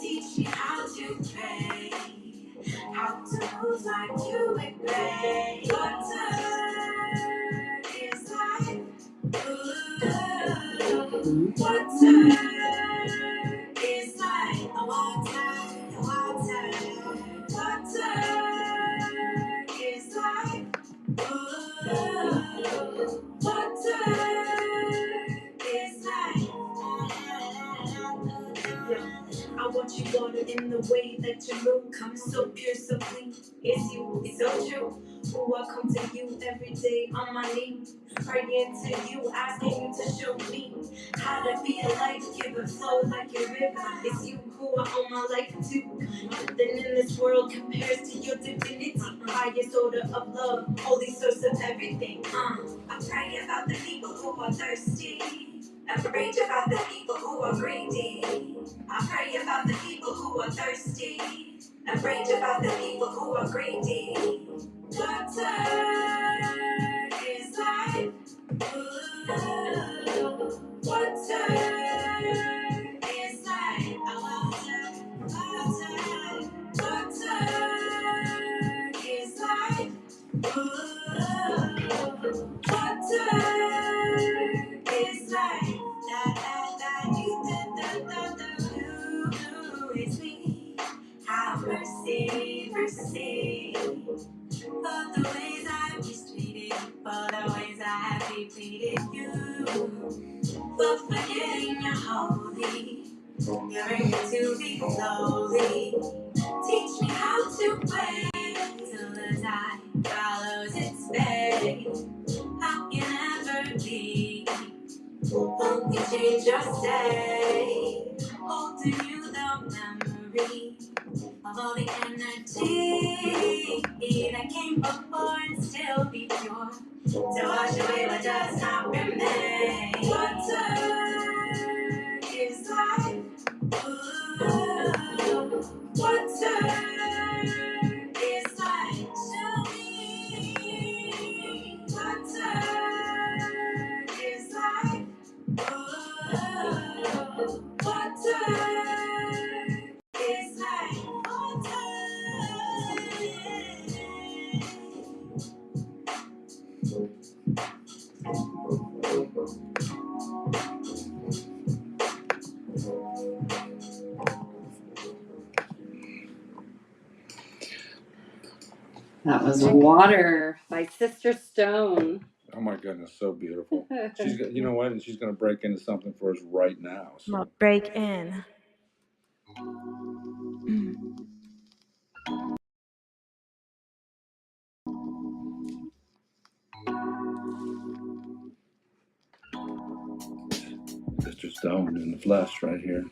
[SPEAKER 4] Teach me how to pray, how to move like you would pray. Water is life. Water is like water. Water is like water is like. I want you water in the way that you move. Come so pure, so clean. It's you, it's so true. Oh, I come to you every day on my knees, praying to you, asking you to show me how to be a life giver, flow like a river. It's you who I owe my life to. Nothing in this world compares to your divinity. Highest order of love, holy source of everything. I pray about the people who are thirsty. I pray about the people who are greedy. I pray about the people who are thirsty. I pray about the people who are greedy. Water is life. Water is life. Water is life. Water is life. It's me. Have mercy, mercy. For the ways I've mistreated, for the ways I have depleted you, for forgetting you're holy, you're ready to be lowly. Teach me how to wait till the tide follows its way. I can never leave. Won't you change your stay? Holding you the memory of all the energy that came before and still be pure. To wash away what does not remain. Water is life. Water is life. Show me. Water is life. Water is life.
[SPEAKER 2] That was Water by Sister Stone.
[SPEAKER 1] Oh my goodness, so beautiful. You know what? And she's going to break into something for us right now. So.
[SPEAKER 3] Well, break in.
[SPEAKER 1] Mr. Stone in the flesh right here.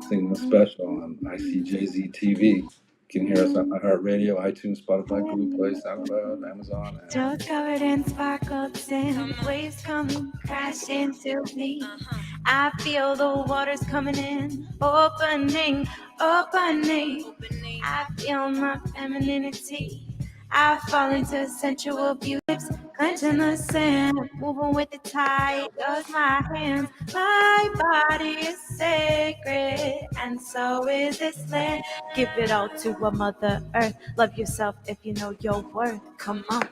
[SPEAKER 1] Singing a special on ICJZ TV. You can hear us on iHeartRadio, iTunes, Spotify, Google Play, SoundCloud, Amazon.
[SPEAKER 3] Just covered in sparkles and waves coming crashing to me. I feel the waters coming in, opening, opening. I feel my femininity. I fall into sensual beauty, clenching the sand, moving with the tide of my hands. My body is sacred, and so is this land. Give it all to a Mother Earth. Love yourself if you know your worth. Come on.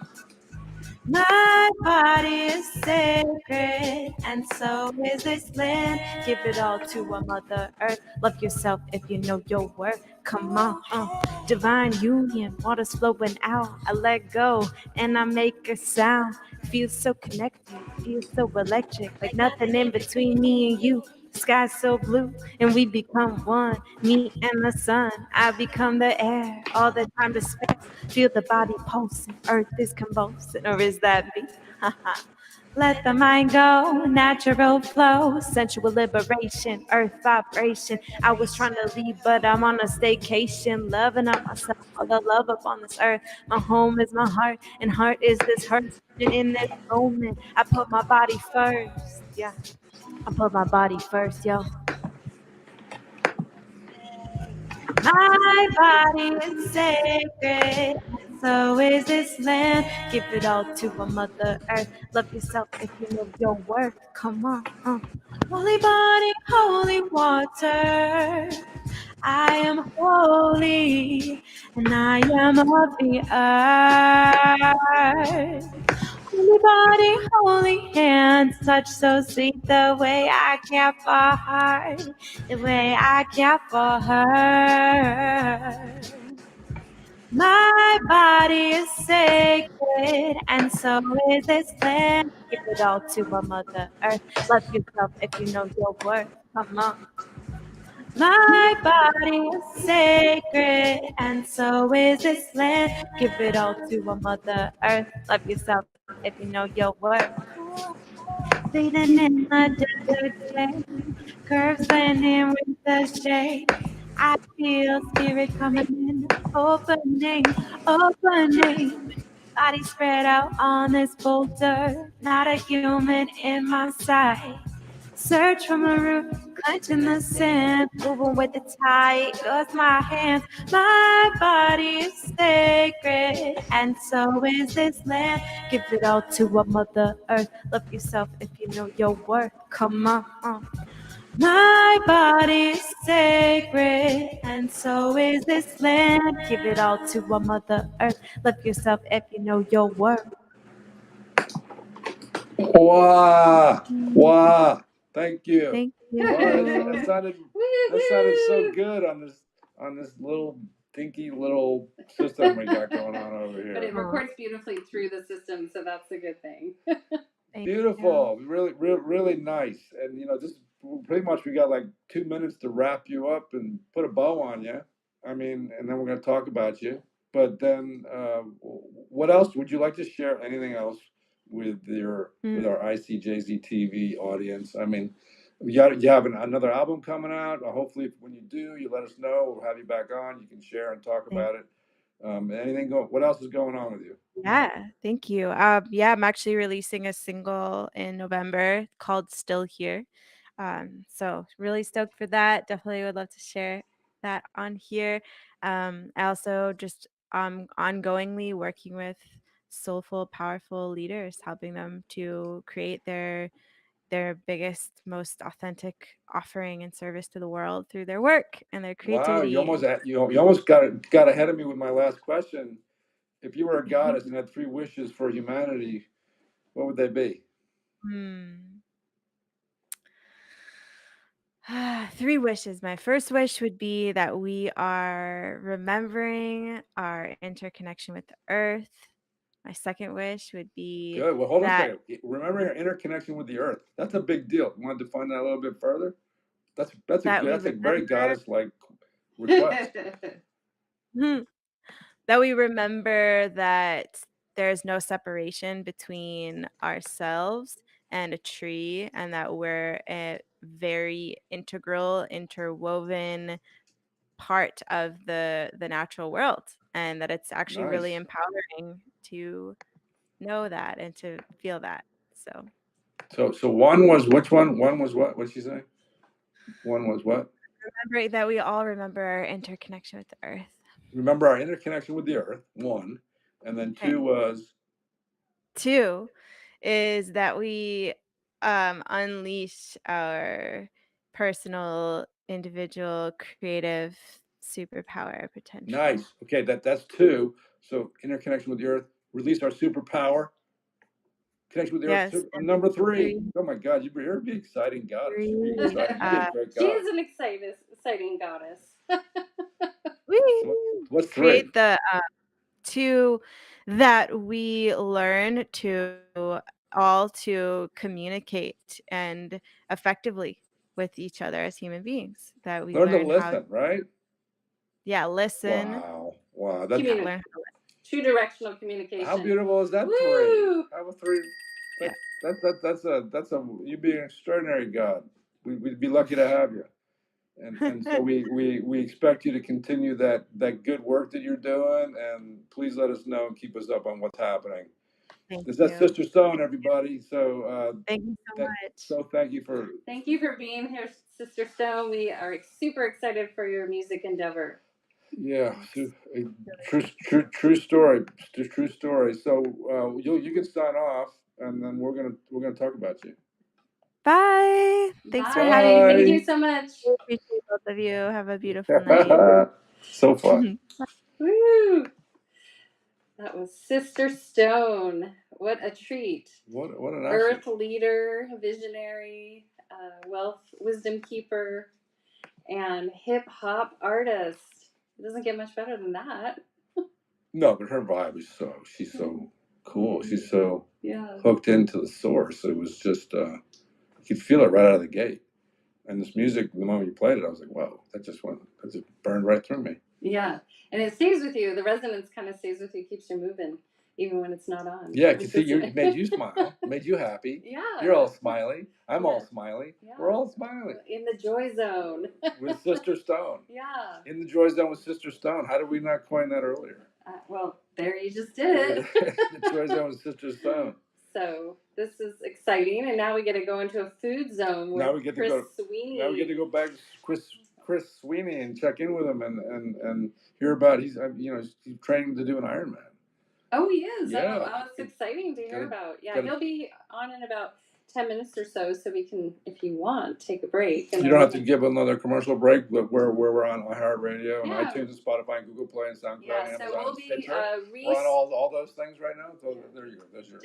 [SPEAKER 3] My body is sacred, and so is this land. Give it all to a Mother Earth. Love yourself if you know your worth. Come on, divine union, waters flowing out. I let go and I make a sound. Feel so connected, feel so electric, like nothing in between me and you. Sky's so blue, and we become one. Me and the sun, I become the air. All the time to spare. Feel the body pulsing, earth is convulsing, or is that me? Let the mind go, natural flow, sensual liberation, earth vibration. I was trying to leave, but I'm on a staycation, loving up myself, all the love up on this earth. My home is my heart, and heart is this hurt. And in this moment, I put my body first. Yeah, I put my body first, yo. My body is sacred, and so is this land. Give it all to a Mother Earth. Love yourself if you know your worth. Come on, holy body, holy water. I am holy, and I am of the earth. Holy body, holy hands, touch so sweet the way I care for her, the way I care for her. My body is sacred, and so is this land. Give it all to a Mother Earth. Love yourself if you know your worth. Come on. My body is sacred, and so is this land. Give it all to a Mother Earth. Love yourself if you know your worth. Fading in the desert day, curves blending with the shade. I feel spirit coming in, opening, opening. Body spread out on this boulder, not a human in my sight. Search from the root, clenching the sand, moving with the tide of my hands. My body is sacred, and so is this land. Give it all to a Mother Earth. Love yourself if you know your worth. Come on. My body is sacred, and so is this land. Give it all to a Mother Earth. Love yourself if you know your worth.
[SPEAKER 1] Wow! Wow! Thank you.
[SPEAKER 3] Thank you.
[SPEAKER 1] Wow, that sounded so good on this little dinky little system we got going on over
[SPEAKER 2] But it
[SPEAKER 1] here.
[SPEAKER 2] records beautifully through the system, so that's a good thing.
[SPEAKER 1] Beautiful, really nice. And just pretty much we got like 2 minutes to wrap you up and put a bow on you. I mean, and then we're going to talk about you. But then, what else would you like to share? Anything else with our ICJZ TV audience? I mean, you have another album coming out. Hopefully, when you do, you let us know. We'll have you back on. You can share and talk about it. What else is going on with you?
[SPEAKER 3] Yeah, thank you. Yeah, I'm actually releasing a single in November called Still Here. So really stoked for that. Definitely would love to share that on here. I also just ongoingly working with soulful, powerful leaders, helping them to create their biggest, most authentic offering and service to the world through their work and their creativity.
[SPEAKER 1] Wow, you almost got ahead of me with my last question. If you were a goddess and had 3 wishes for humanity, what would they be?
[SPEAKER 3] 3 wishes. My first wish would be that we are remembering our interconnection with the earth. My second wish would be
[SPEAKER 1] Good. Well, hold on a
[SPEAKER 3] that
[SPEAKER 1] second. Remembering our interconnection with the earth. That's a big deal. You want to define that a little bit further? That's
[SPEAKER 3] that we
[SPEAKER 1] a very
[SPEAKER 3] remember
[SPEAKER 1] goddess like request.
[SPEAKER 3] that we remember that there's no separation between ourselves and a tree, and that we're a very integral, interwoven part of the natural world, and that it's actually really
[SPEAKER 1] Nice.
[SPEAKER 3] empowering to know that and to feel that. So
[SPEAKER 1] So one was which one? One was what? What'd she say? One was what?
[SPEAKER 3] remembering that we all remember our interconnection with the earth.
[SPEAKER 1] Remember our interconnection with the earth. One, and then
[SPEAKER 3] Okay.
[SPEAKER 1] two was
[SPEAKER 3] 2 is that we unleash our personal, individual, creative superpower potential.
[SPEAKER 1] nice. Okay, that's two. So interconnection with the earth. Release our superpower. Connection with the earth.
[SPEAKER 3] Yes, and
[SPEAKER 1] Number three.
[SPEAKER 3] 3,
[SPEAKER 1] Oh my God, you're being exciting goddess. You're being
[SPEAKER 3] 3
[SPEAKER 1] exciting. You'd be a great
[SPEAKER 2] She
[SPEAKER 1] goddess.
[SPEAKER 2] is an exciting goddess.
[SPEAKER 1] So what's three?
[SPEAKER 3] create the 2 that we learn to all to communicate and effectively with each other as human beings. That we
[SPEAKER 1] Learn to
[SPEAKER 3] learn how,
[SPEAKER 1] listen, right?
[SPEAKER 3] listen,
[SPEAKER 1] Wow. That's
[SPEAKER 2] Communi-
[SPEAKER 3] learn.
[SPEAKER 2] Two directional communication.
[SPEAKER 1] how beautiful is that?
[SPEAKER 2] Woo!
[SPEAKER 1] Three. How about three?
[SPEAKER 3] Yeah.
[SPEAKER 1] That's a you'd be an extraordinary god. We'd be lucky to have you. And so we expect you to continue that good work that you're doing, and please let us know and keep us up on what's happening.
[SPEAKER 3] Thank
[SPEAKER 1] Is that
[SPEAKER 3] you.
[SPEAKER 1] Sister Stone, everybody? So
[SPEAKER 3] Thank you so much.
[SPEAKER 1] so thank you for
[SPEAKER 2] being here, Sister Stone. We are super excited for your music endeavor.
[SPEAKER 1] yeah, true story, true story. So you can sign off, and then we're gonna talk about you.
[SPEAKER 3] Bye. Thanks for
[SPEAKER 2] Bye.
[SPEAKER 3] having
[SPEAKER 2] Thank
[SPEAKER 3] me.
[SPEAKER 2] you so much.
[SPEAKER 3] I appreciate both of you. Have a beautiful night.
[SPEAKER 1] So fun.
[SPEAKER 2] Woo! That was Sister Stone. What a treat.
[SPEAKER 1] What an
[SPEAKER 2] Earth
[SPEAKER 1] absolute.
[SPEAKER 2] leader, visionary, wealth, wisdom keeper, and hip hop artist. It doesn't get much better than that.
[SPEAKER 1] No, but her vibe is she's so cool. She's so
[SPEAKER 2] Yeah.
[SPEAKER 1] hooked into the source. It was just you could feel it right out of the gate. And this music, the moment you played it, I was like, whoa, that just burned right through me.
[SPEAKER 2] Yeah. And it stays with you. The resonance kind of stays with you, keeps you moving, even when it's not on.
[SPEAKER 1] Yeah, you see, it made you smile, made you happy.
[SPEAKER 2] Yeah.
[SPEAKER 1] You're all smiley. I'm all
[SPEAKER 2] Yeah.
[SPEAKER 1] smiley.
[SPEAKER 2] Yeah.
[SPEAKER 1] We're all smiling.
[SPEAKER 2] In the joy zone.
[SPEAKER 1] With Sister Stone.
[SPEAKER 2] Yeah.
[SPEAKER 1] In the Joy Zone with Sister Stone. How did we not coin that earlier?
[SPEAKER 2] Well, there you just did it.
[SPEAKER 1] The Joy Zone with Sister Stone.
[SPEAKER 2] So this is exciting, and now we get to go into a food zone with Chris Sweeney.
[SPEAKER 1] Now we get to go back to Chris Sweeney and check in with him and hear about he's training to do an Ironman.
[SPEAKER 2] Oh, he is.
[SPEAKER 1] Yeah.
[SPEAKER 2] Oh, it's exciting to hear about. Yeah, he'll be on in about 10 minutes or so we can, if you want, take a break.
[SPEAKER 1] You don't have to give another commercial break, but where we're on iHeartRadio and
[SPEAKER 2] Yeah.
[SPEAKER 1] iTunes and Spotify and Google Play and SoundCloud
[SPEAKER 2] Yeah,
[SPEAKER 1] and
[SPEAKER 2] so
[SPEAKER 1] Amazon
[SPEAKER 2] we'll
[SPEAKER 1] and
[SPEAKER 2] be
[SPEAKER 1] Stitcher. We're on all those things right now. So there you go. There's your.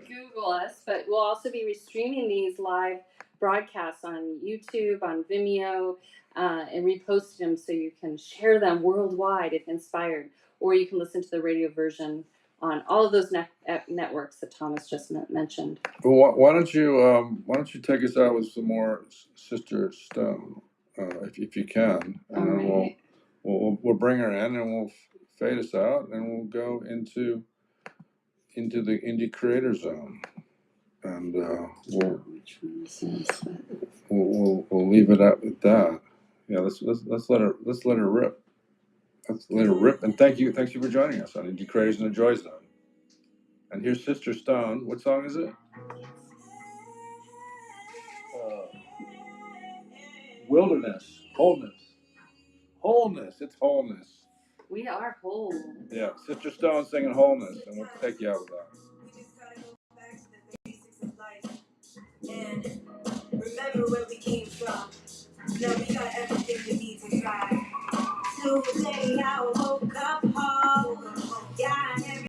[SPEAKER 2] Google us, but we'll also be streaming these live broadcasts on YouTube, on Vimeo, and reposting them so you can share them worldwide if inspired, or you can listen to the radio version on all of those networks that Thomas just mentioned.
[SPEAKER 1] Well, why don't you take us out with some more Sister Stone, if you can, and then
[SPEAKER 2] right.
[SPEAKER 1] we'll bring her in and we'll fade us out and we'll go into the indie creator zone, and we'll leave it at that. Yeah, let's let her rip. Let's let her rip. And thanks you for joining us on Indie Creators in the Joy Zone. And here's Sister Stone. What song is it? Wilderness. Wholeness. It's wholeness.
[SPEAKER 2] We are whole.
[SPEAKER 1] Yeah, Sister Stone singing Wholeness, and we'll take you out with that.
[SPEAKER 4] And remember where we came from. Now we got everything we need to thrive. Today I woke up